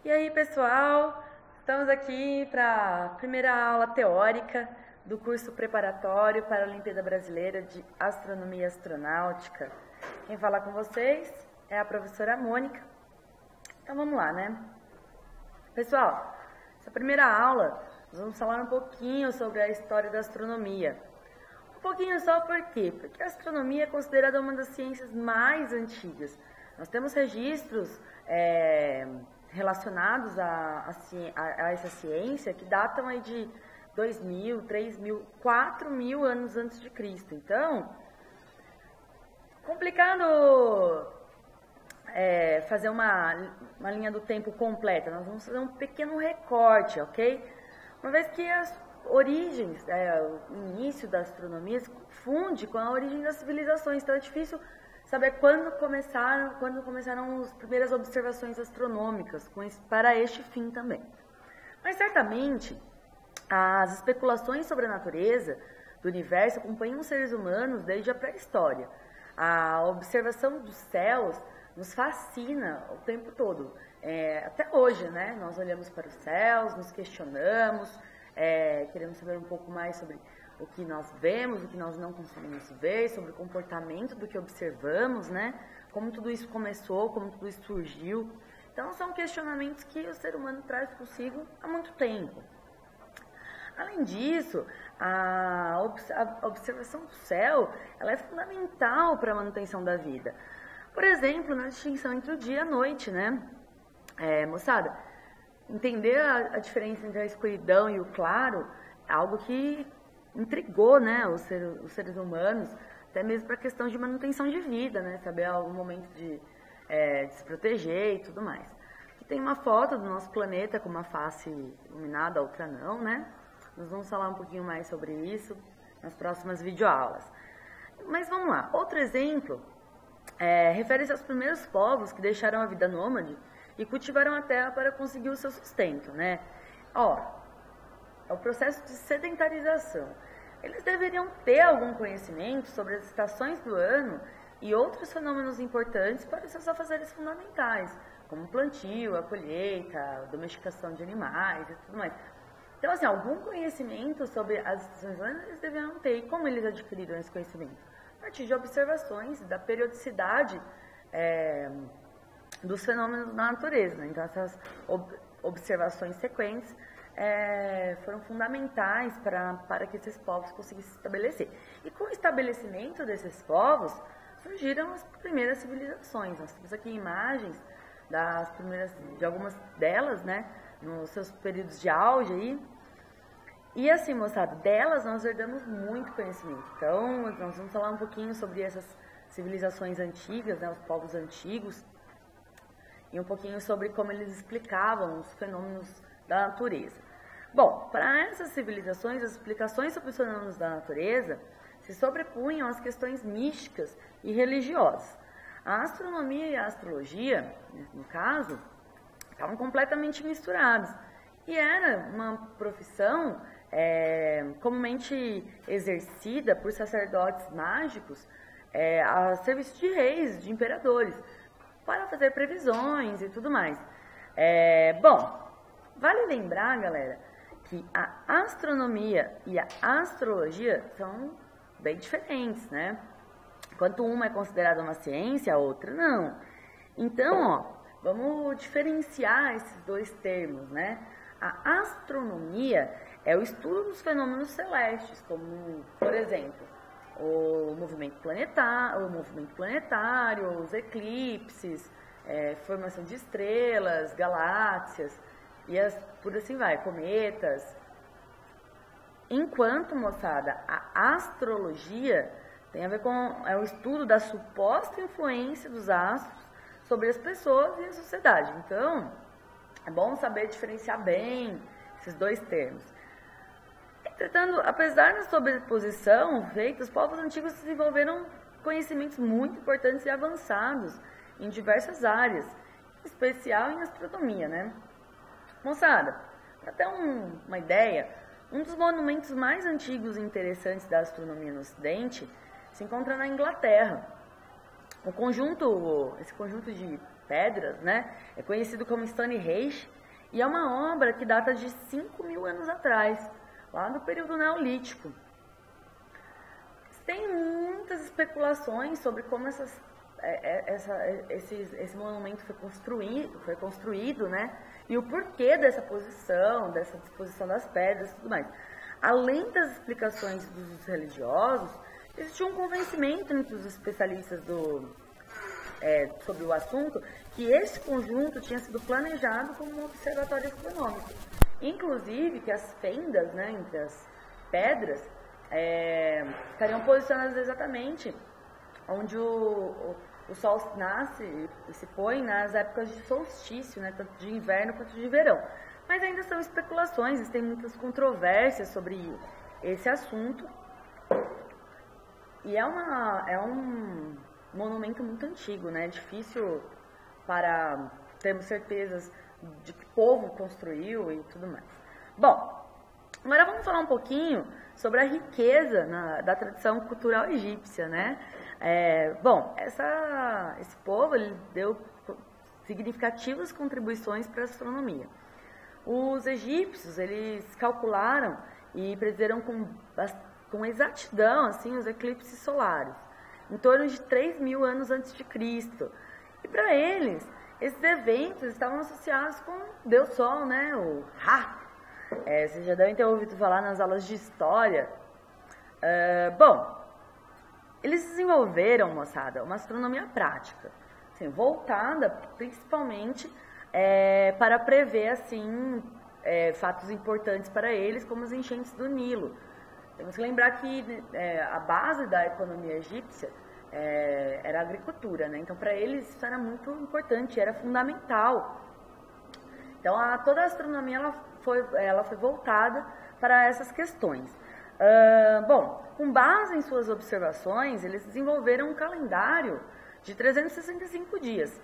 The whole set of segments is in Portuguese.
E aí, pessoal, estamos aqui para a primeira aula teórica do curso preparatório para a Olimpíada Brasileira de Astronomia e Astronáutica. Quem fala com vocês é a professora Mônica. Então vamos lá, né? Pessoal, essa primeira aula nós vamos falar um pouquinho sobre a história da astronomia. Um pouquinho só por quê? Porque a astronomia é considerada uma das ciências mais antigas. Nós temos registros relacionados a essa ciência que datam aí de 2.000, 3.000, 4.000 anos antes de Cristo. Então, complicado fazer uma linha do tempo completa. Nós vamos fazer um pequeno recorte, ok? Uma vez que as origens, o início da astronomia se confunde com a origem das civilizações, então é difícil saber quando começaram as primeiras observações astronômicas, para este fim também. Mas certamente as especulações sobre a natureza do universo acompanham os seres humanos desde a pré-história. A observação dos céus nos fascina o tempo todo. Até hoje, né? Nós olhamos para os céus, nos questionamos, queremos saber um pouco mais sobre o que nós vemos, o que nós não conseguimos ver, sobre o comportamento do que observamos, né? Como tudo isso começou, como tudo isso surgiu. Então, são questionamentos que o ser humano traz consigo há muito tempo. Além disso, a observação do céu, ela é fundamental para a manutenção da vida. Por exemplo, na distinção entre o dia e a noite, né? Moçada, entender a diferença entre a escuridão e o claro é algo que intrigou, né, os seres humanos, até mesmo para a questão de manutenção de vida, né, saber algum momento de se proteger e tudo mais. Aqui tem uma foto do nosso planeta com uma face iluminada, a outra não, né? Nós vamos falar um pouquinho mais sobre isso nas próximas videoaulas. Mas vamos lá, outro exemplo refere-se aos primeiros povos que deixaram a vida nômade e cultivaram a terra para conseguir o seu sustento, né? É o processo de sedentarização. Eles deveriam ter algum conhecimento sobre as estações do ano e outros fenômenos importantes para os seus afazeres fundamentais, como o plantio, a colheita, a domesticação de animais e tudo mais. Então, assim, algum conhecimento sobre as estações do ano eles deveriam ter. E como eles adquiriram esse conhecimento? A partir de observações da periodicidade dos fenômenos da natureza, né? Então, essas observações sequentes foram fundamentais para que esses povos conseguissem se estabelecer. E com o estabelecimento desses povos, surgiram as primeiras civilizações. Nós temos aqui imagens de algumas delas, né, nos seus períodos de auge aí. E assim, moçada, delas nós herdamos muito conhecimento. Então, nós vamos falar um pouquinho sobre essas civilizações antigas, né, os povos antigos, e um pouquinho sobre como eles explicavam os fenômenos da natureza. Bom, para essas civilizações, as explicações sobre os fenômenos da natureza se sobrepunham às questões místicas e religiosas. A astronomia e a astrologia, no caso, estavam completamente misturados. E era uma profissão comumente exercida por sacerdotes mágicos a serviço de reis, de imperadores, para fazer previsões e tudo mais. Bom, vale lembrar, galera, que a astronomia e a astrologia são bem diferentes, né? Enquanto uma é considerada uma ciência, a outra não. Então, vamos diferenciar esses dois termos, né? A astronomia é o estudo dos fenômenos celestes, como, por exemplo, o movimento planetário, os eclipses, formação de estrelas, galáxias, e por assim vai, cometas. Enquanto, moçada, a astrologia tem a ver com o estudo da suposta influência dos astros sobre as pessoas e a sociedade. Então, é bom saber diferenciar bem esses dois termos. Entretanto, apesar da sobreposição feita, os povos antigos desenvolveram conhecimentos muito importantes e avançados em diversas áreas, em especial em astronomia, né? Moçada, para ter uma ideia, um dos monumentos mais antigos e interessantes da astronomia no Ocidente se encontra na Inglaterra. Esse conjunto de pedras, né? É conhecido como Stonehenge e é uma obra que data de 5.000 anos atrás, lá do período neolítico. Tem muitas especulações sobre como esse monumento foi construído, né? E o porquê dessa disposição das pedras e tudo mais. Além das explicações dos religiosos, existe um convencimento entre os especialistas sobre o assunto que esse conjunto tinha sido planejado como um observatório astronômico. Inclusive que as fendas, né, entre as pedras estariam posicionadas exatamente onde o Sol nasce e se põe nas épocas de solstício, né, tanto de inverno quanto de verão. Mas ainda são especulações, existem muitas controvérsias sobre esse assunto. E é um monumento muito antigo, né? É difícil para termos certezas de que povo construiu e tudo mais. Bom, agora vamos falar um pouquinho sobre a riqueza da tradição cultural egípcia, né? Esse povo ele deu significativas contribuições para a astronomia. Os egípcios, eles calcularam e predizeram com exatidão assim, os eclipses solares, em torno de 3.000 anos antes de Cristo. E para eles, esses eventos estavam associados com Deus Sol, né? O Ra. Vocês já devem ter ouvido falar nas aulas de história. Eles desenvolveram, moçada, uma astronomia prática, assim, voltada principalmente para prever assim, fatos importantes para eles, como as enchentes do Nilo. Temos que lembrar que a base da economia egípcia era a agricultura, né? Então, para eles isso era muito importante, era fundamental. Então, toda a astronomia ela foi voltada para essas questões. Com base em suas observações, eles desenvolveram um calendário de 365 dias.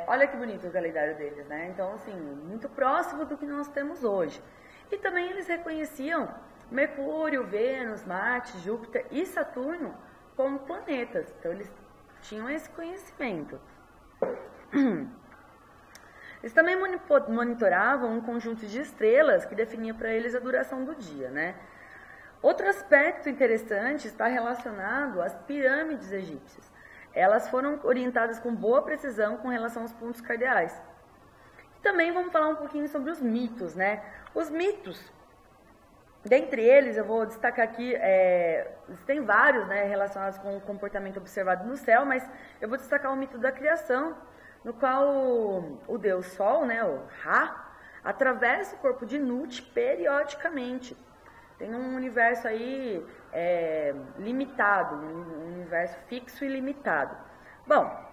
Olha que bonito o calendário deles, né? Então, assim, muito próximo do que nós temos hoje. E também eles reconheciam Mercúrio, Vênus, Marte, Júpiter e Saturno como planetas. Então, eles tinham esse conhecimento. Eles também monitoravam um conjunto de estrelas que definia para eles a duração do dia, né? Outro aspecto interessante está relacionado às pirâmides egípcias. Elas foram orientadas com boa precisão com relação aos pontos cardeais. Também vamos falar um pouquinho sobre os mitos, né? Os mitos, dentre eles, eu vou destacar aqui, tem vários, né, relacionados com o comportamento observado no céu, mas eu vou destacar o mito da criação, no qual o deus Sol, né, o Ra, atravessa o corpo de Nut periodicamente. Tem um universo aí limitado, um universo fixo e limitado. Bom,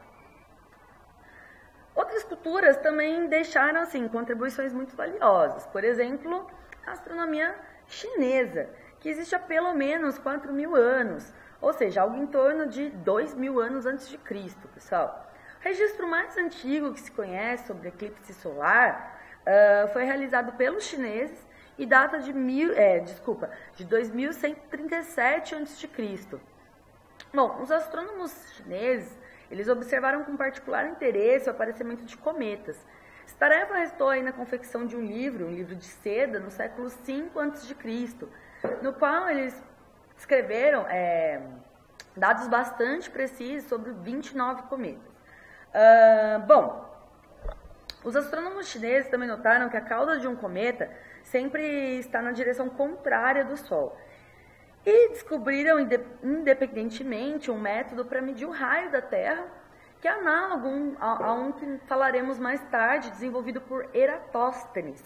outras culturas também deixaram assim, contribuições muito valiosas. Por exemplo, a astronomia chinesa, que existe há pelo menos 4.000 anos, ou seja, algo em torno de 2.000 anos antes de Cristo, pessoal. O registro mais antigo que se conhece sobre eclipse solar foi realizado pelos chineses e data de 2137 a.C. Bom, os astrônomos chineses, eles observaram com particular interesse o aparecimento de cometas. Essa tarefa restou aí na confecção de um livro de seda, no século V a.C., no qual eles escreveram dados bastante precisos sobre 29 cometas. Os astrônomos chineses também notaram que a cauda de um cometa sempre está na direção contrária do Sol. E descobriram independentemente um método para medir o raio da Terra, que é análogo a um que falaremos mais tarde, desenvolvido por Eratóstenes.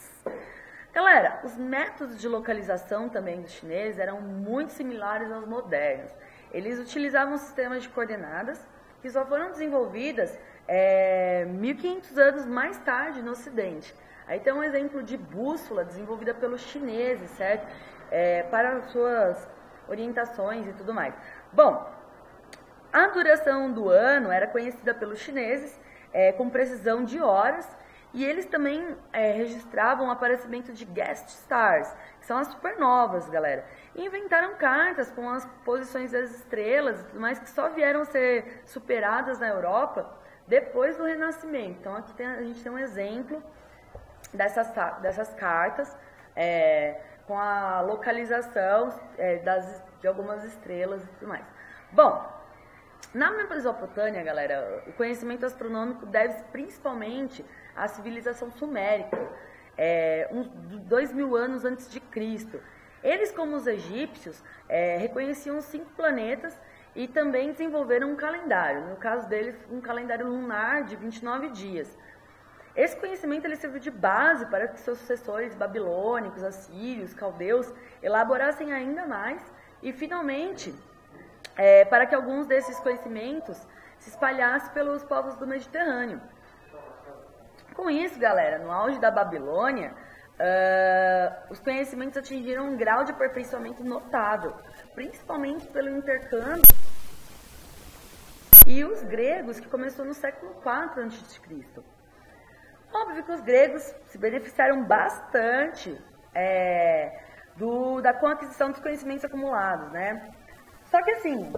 Galera, os métodos de localização também dos chineses eram muito similares aos modernos. Eles utilizavam sistemas de coordenadas que só foram desenvolvidas 1.500 anos mais tarde no Ocidente. Aí tem um exemplo de bússola desenvolvida pelos chineses, certo? Para suas orientações e tudo mais. Bom, a duração do ano era conhecida pelos chineses com precisão de horas, e eles também registravam o aparecimento de guest stars, que são as supernovas, galera. E inventaram cartas com as posições das estrelas e tudo mais, que só vieram ser superadas na Europa depois do Renascimento. Então aqui a gente tem um exemplo dessas cartas, com a localização de algumas estrelas e tudo mais. Bom, na Mesopotâmia, galera, o conhecimento astronômico deve-se principalmente à civilização sumérica, uns 2000 anos antes de Cristo. Eles, como os egípcios, reconheciam os 5 planetas e também desenvolveram um calendário, no caso deles, um calendário lunar de 29 dias. Esse conhecimento ele serviu de base para que seus sucessores babilônicos, assírios, caldeus elaborassem ainda mais e, finalmente, para que alguns desses conhecimentos se espalhassem pelos povos do Mediterrâneo. Com isso, galera, no auge da Babilônia, os conhecimentos atingiram um grau de aperfeiçoamento notável, principalmente pelo intercâmbio e os gregos, que começou no século IV a.C. Óbvio que os gregos se beneficiaram bastante com a aquisição dos conhecimentos acumulados, né? Só que assim,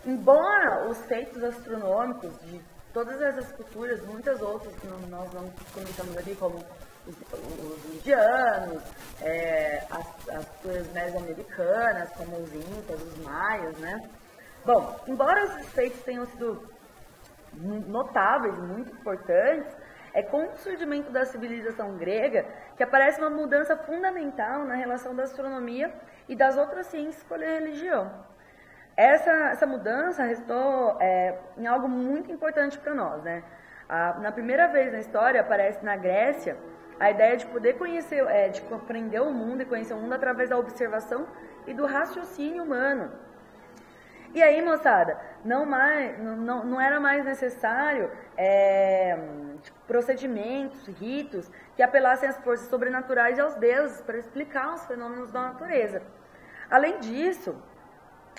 embora os feitos astronômicos de todas essas culturas, muitas outras que nós não comentamos aqui, como os indianos, as culturas mesoamericanas, como os incas, os maias, né? Bom, embora esses feitos tenham sido notáveis e muito importantes, é com o surgimento da civilização grega que aparece uma mudança fundamental na relação da astronomia e das outras ciências com a religião. Essa mudança restou em algo muito importante para nós, né? Na primeira vez na história aparece na Grécia a ideia de poder conhecer, de compreender o mundo e conhecer o mundo através da observação e do raciocínio humano. E aí, moçada, não era mais necessário procedimentos, ritos que apelassem às forças sobrenaturais e aos deuses para explicar os fenômenos da natureza. Além disso,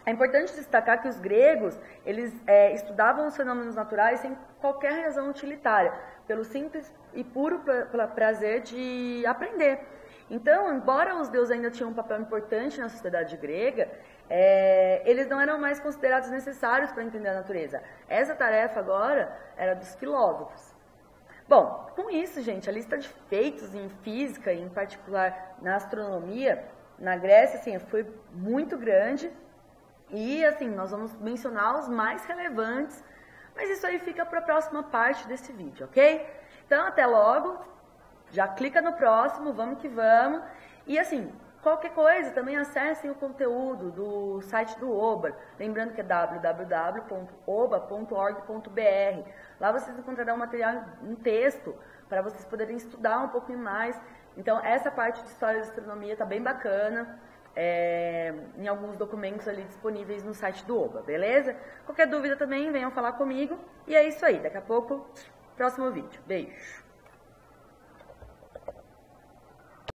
é importante destacar que os gregos, eles estudavam os fenômenos naturais sem qualquer razão utilitária, pelo simples e puro prazer de aprender. Então, embora os deuses ainda tinham um papel importante na sociedade grega, eles não eram mais considerados necessários para entender a natureza. Essa tarefa agora era dos filósofos. Bom, com isso, gente, a lista de feitos em física, e em particular na astronomia, na Grécia, assim, foi muito grande. E, assim, nós vamos mencionar os mais relevantes, mas isso aí fica para a próxima parte desse vídeo, ok? Então, até logo, já clica no próximo, vamos que vamos. E, assim, qualquer coisa, também acessem o conteúdo do site do OBA, lembrando que é www.oba.org.br. Lá vocês encontrarão um material em texto para vocês poderem estudar um pouquinho mais. Então, essa parte de história da astronomia está bem bacana. Em alguns documentos ali disponíveis no site do OBA, beleza? Qualquer dúvida também, venham falar comigo. E é isso aí, daqui a pouco, próximo vídeo. Beijo!